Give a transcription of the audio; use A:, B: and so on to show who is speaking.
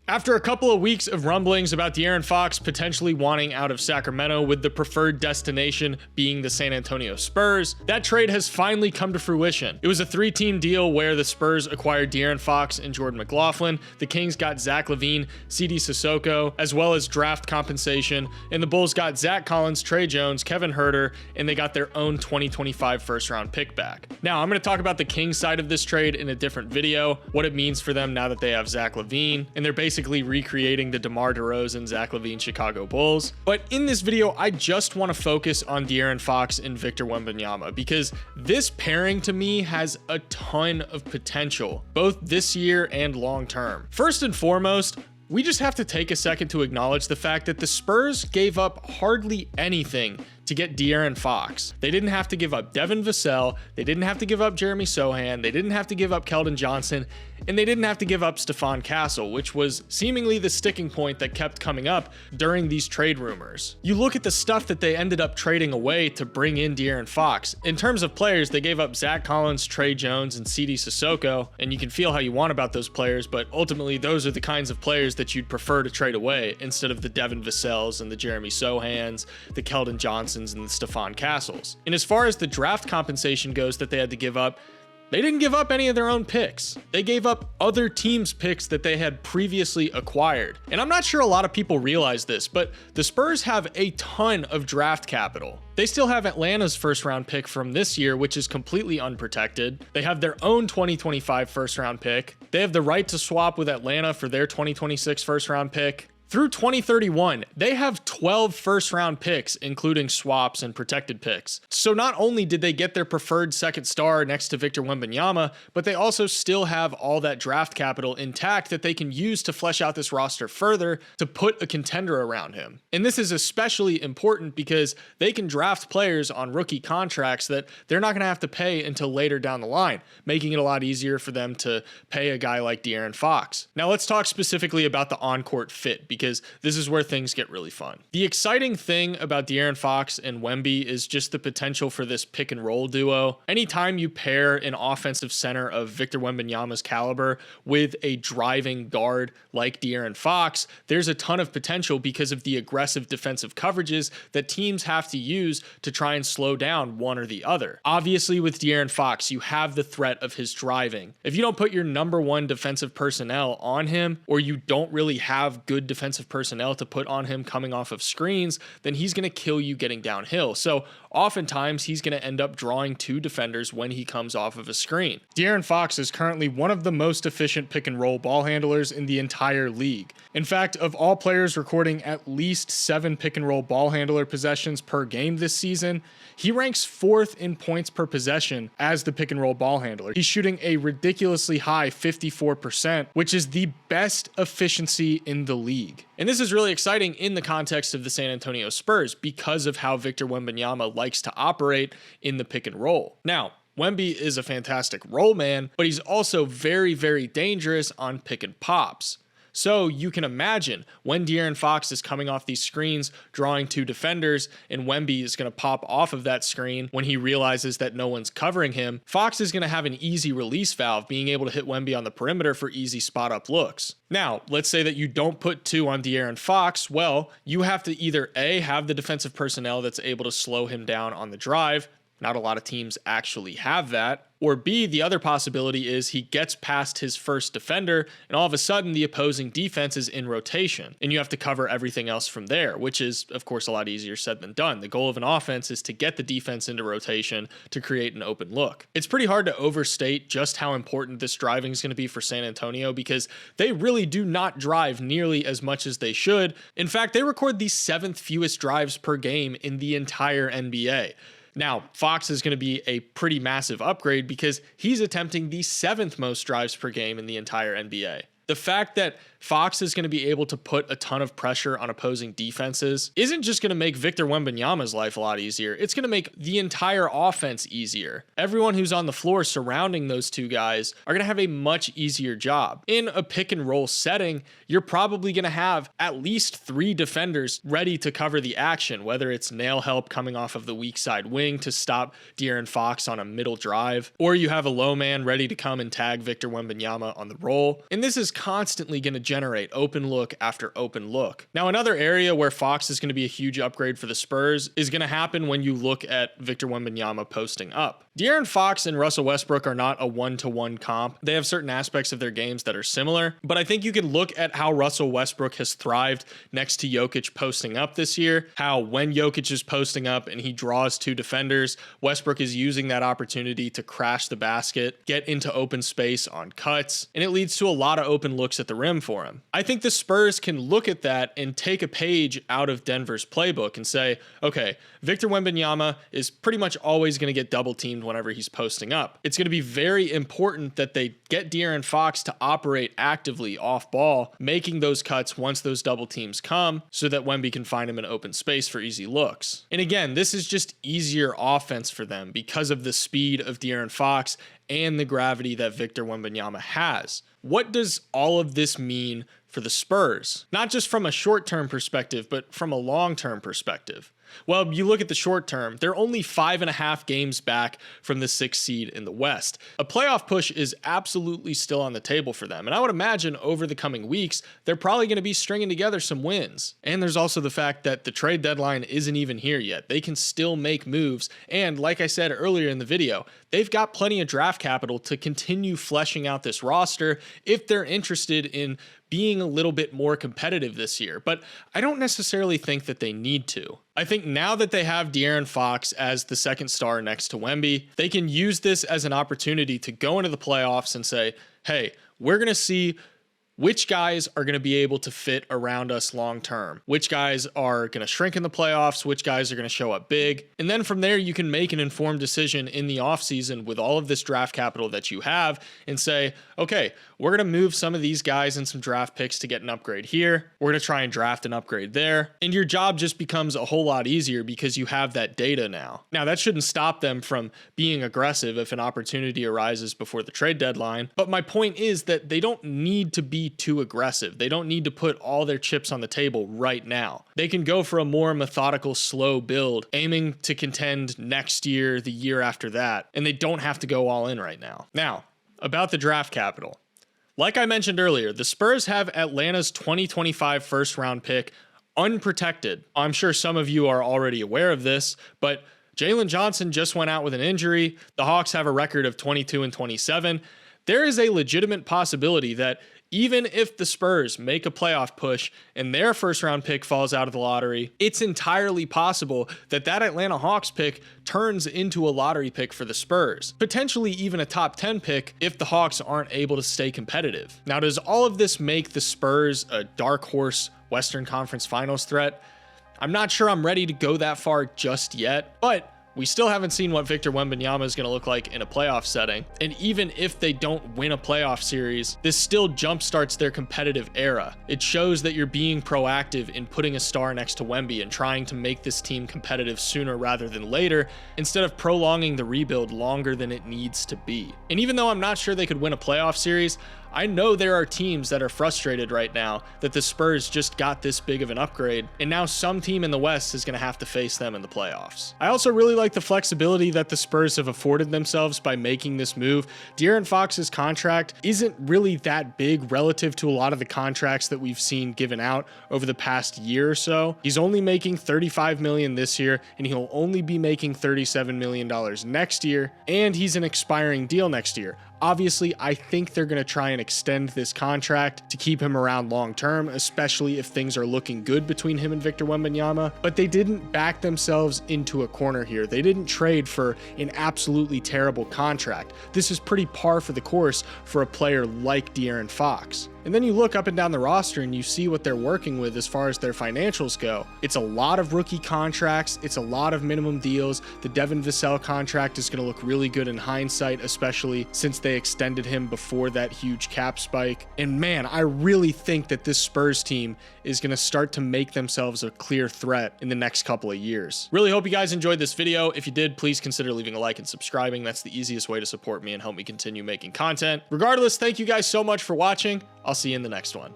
A: After a couple of weeks of rumblings about De'Aaron Fox potentially wanting out of Sacramento with the preferred destination being the San Antonio Spurs, that trade has finally come to fruition. It was a 3-team deal where the Spurs acquired De'Aaron Fox and Jordan McLaughlin, the Kings got Zach LaVine, CD Sissoko, as well as draft compensation, and the Bulls got Zach Collins, Trey Jones, Kevin Huerter, and they got their own 2025 first-round pick back. Now, I'm going to talk about the Kings side of this trade in a different video, what it means for them now that they have Zach LaVine, and they're basically recreating the DeMar DeRozan, Zach LaVine Chicago Bulls. But in this video, I just want to focus on De'Aaron Fox and Victor Wembanyama because this pairing to me has a ton of potential, both this year and long term. First and foremost, we just have to take a second to acknowledge the fact that the Spurs gave up hardly anything to get De'Aaron Fox. They didn't have to give up Devin Vassell, they didn't have to give up Jeremy Sohan, they didn't have to give up Keldon Johnson, and they didn't have to give up Stephon Castle, which was seemingly the sticking point that kept coming up during these trade rumors. You look at the stuff that they ended up trading away to bring in De'Aaron Fox. In terms of players, they gave up Zach Collins, Trey Jones, and CD Sissoko, and you can feel how you want about those players, but ultimately those are the kinds of players that you'd prefer to trade away instead of the Devin Vassells and the Jeremy Sohans, the Keldon Johnsons, and the Stephon Castles. And as far as the draft compensation goes that they had to give up, they didn't give up any of their own picks. They gave up other teams' picks that they had previously acquired. And I'm not sure a lot of people realize this, but the Spurs have a ton of draft capital. They still have Atlanta's first-round pick from this year, which is completely unprotected. They have their own 2025 first-round pick. They have the right to swap with Atlanta for their 2026 first-round pick. Through 2031, they have 12 first-round picks, including swaps and protected picks. So not only did they get their preferred second star next to Victor Wembanyama, but they also still have all that draft capital intact that they can use to flesh out this roster further to put a contender around him. And this is especially important because they can draft players on rookie contracts that they're not going to have to pay until later down the line, making it a lot easier for them to pay a guy like De'Aaron Fox. Now let's talk specifically about the on-court fit, because this is where things get really fun. The exciting thing about De'Aaron Fox and Wemby is just the potential for this pick and roll duo. Anytime you pair an offensive center of Victor Wembanyama's caliber with a driving guard like De'Aaron Fox, there's a ton of potential because of the aggressive defensive coverages that teams have to use to try and slow down one or the other. Obviously, with De'Aaron Fox, you have the threat of his driving. If you don't put your number one defensive personnel on him, or you don't really have good defensive personnel to put on him coming off of screens, then he's going to kill you getting downhill. So oftentimes he's going to end up drawing two defenders when he comes off of a screen. De'Aaron Fox is currently one of the most efficient pick and roll ball handlers in the entire league. In fact, of all players recording at least 7 pick and roll ball handler possessions per game this season, he ranks 4th in points per possession as the pick and roll ball handler. He's shooting a ridiculously high 54%, which is the best efficiency in the league. And this is really exciting in the context of the San Antonio Spurs because of how Victor Wembanyama likes to operate in the pick and roll. Now, Wemby is a fantastic roll man, but he's also very, very dangerous on pick and pops. So you can imagine when De'Aaron Fox is coming off these screens, drawing two defenders, and Wemby is going to pop off of that screen when he realizes that no one's covering him, Fox is going to have an easy release valve, being able to hit Wemby on the perimeter for easy spot-up looks. Now, let's say that you don't put 2 on De'Aaron Fox. Well, you have to either A, have the defensive personnel that's able to slow him down on the drive. Not a lot of teams actually have that. Or B, the other possibility is he gets past his first defender and all of a sudden the opposing defense is in rotation and you have to cover everything else from there, which is of course a lot easier said than done. The goal of an offense is to get the defense into rotation to create an open look. It's pretty hard to overstate just how important this driving is going to be for San Antonio because they really do not drive nearly as much as they should. In fact, they record the 7th fewest drives per game in the entire NBA. Now, Fox is going to be a pretty massive upgrade because he's attempting the 7th most drives per game in the entire NBA. The fact that Fox is going to be able to put a ton of pressure on opposing defenses isn't just going to make Victor Wembanyama's life a lot easier. It's going to make the entire offense easier. Everyone who's on the floor surrounding those two guys are going to have a much easier job. In a pick and roll setting, you're probably going to have at least 3 defenders ready to cover the action, whether it's nail help coming off of the weak side wing to stop De'Aaron Fox on a middle drive, or you have a low man ready to come and tag Victor Wembanyama on the roll. And this is constantly going to generate open look after open look. Now, another area where Fox is going to be a huge upgrade for the Spurs is going to happen when you look at Victor Wembanyama posting up. De'Aaron Fox and Russell Westbrook are not a one-to-one comp. They have certain aspects of their games that are similar, but I think you can look at how Russell Westbrook has thrived next to Jokic posting up this year, how when Jokic is posting up and he draws two defenders, Westbrook is using that opportunity to crash the basket, get into open space on cuts, and it leads to a lot of open looks at the rim for him. I think the Spurs can look at that and take a page out of Denver's playbook and say, okay, Victor Wembanyama is pretty much always going to get double teamed whenever he's posting up. It's going to be very important that they get De'Aaron Fox to operate actively off ball, making those cuts once those double teams come so that Wemby can find him in open space for easy looks. And again, this is just easier offense for them because of the speed of De'Aaron Fox and the gravity that Victor Wembanyama has. What does all of this mean for the Spurs? Not just from a short-term perspective, but from a long-term perspective. Well, you look at the short term, they're only 5.5 games back from the 6th seed in the West. A playoff push is absolutely still on the table for them, and I would imagine over the coming weeks, they're probably going to be stringing together some wins. And there's also the fact that the trade deadline isn't even here yet. They can still make moves, and like I said earlier in the video, they've got plenty of draft capital to continue fleshing out this roster if they're interested in being a little bit more competitive this year, but I don't necessarily think that they need to. I think now that they have De'Aaron Fox as the second star next to Wemby, they can use this as an opportunity to go into the playoffs and say, hey, we're going to see which guys are going to be able to fit around us long term, which guys are going to shrink in the playoffs, which guys are going to show up big. And then from there, you can make an informed decision in the offseason with all of this draft capital that you have and say, okay, we're going to move some of these guys and some draft picks to get an upgrade here. We're going to try and draft an upgrade there. And your job just becomes a whole lot easier because you have that data now. Now, that shouldn't stop them from being aggressive if an opportunity arises before the trade deadline. But my point is that they don't need to be too aggressive. They don't need to put all their chips on the table right now. They can go for a more methodical, slow build, aiming to contend next year, the year after that, and they don't have to go all in right now. Now, about the draft capital. Like I mentioned earlier, the Spurs have Atlanta's 2025 first round pick unprotected. I'm sure some of you are already aware of this, but Jalen Johnson just went out with an injury. The Hawks have a record of 22-27. There is a legitimate possibility that even if the Spurs make a playoff push and their first round pick falls out of the lottery, it's entirely possible that that Atlanta Hawks pick turns into a lottery pick for the Spurs, potentially even a top 10 pick if the Hawks aren't able to stay competitive. Now, does all of this make the Spurs a dark horse Western Conference Finals threat? I'm not sure I'm ready to go that far just yet, but we still haven't seen what Victor Wembanyama is going to look like in a playoff setting. And even if they don't win a playoff series, this still jumpstarts their competitive era. It shows that you're being proactive in putting a star next to Wemby and trying to make this team competitive sooner rather than later, instead of prolonging the rebuild longer than it needs to be. And even though I'm not sure they could win a playoff series, I know there are teams that are frustrated right now that the Spurs just got this big of an upgrade, and now some team in the West is going to have to face them in the playoffs. I also really like the flexibility that the Spurs have afforded themselves by making this move. De'Aaron Fox's contract isn't really that big relative to a lot of the contracts that we've seen given out over the past year or so. He's only making $35 million this year, and he'll only be making $37 million next year, and he's an expiring deal next year. Obviously, I think they're going to try and extend this contract to keep him around long term, especially if things are looking good between him and Victor Wembanyama, but they didn't back themselves into a corner here. They didn't trade for an absolutely terrible contract. This is pretty par for the course for a player like De'Aaron Fox. And then you look up and down the roster and you see what they're working with as far as their financials go. It's a lot of rookie contracts. It's a lot of minimum deals. The Devin Vassell contract is going to look really good in hindsight, especially since they extended him before that huge cap spike. And man, I really think that this Spurs team is going to start to make themselves a clear threat in the next couple of years. Really hope you guys enjoyed this video. If you did, please consider leaving a like and subscribing. That's the easiest way to support me and help me continue making content. Regardless, thank you guys so much for watching. I'll see you in the next one.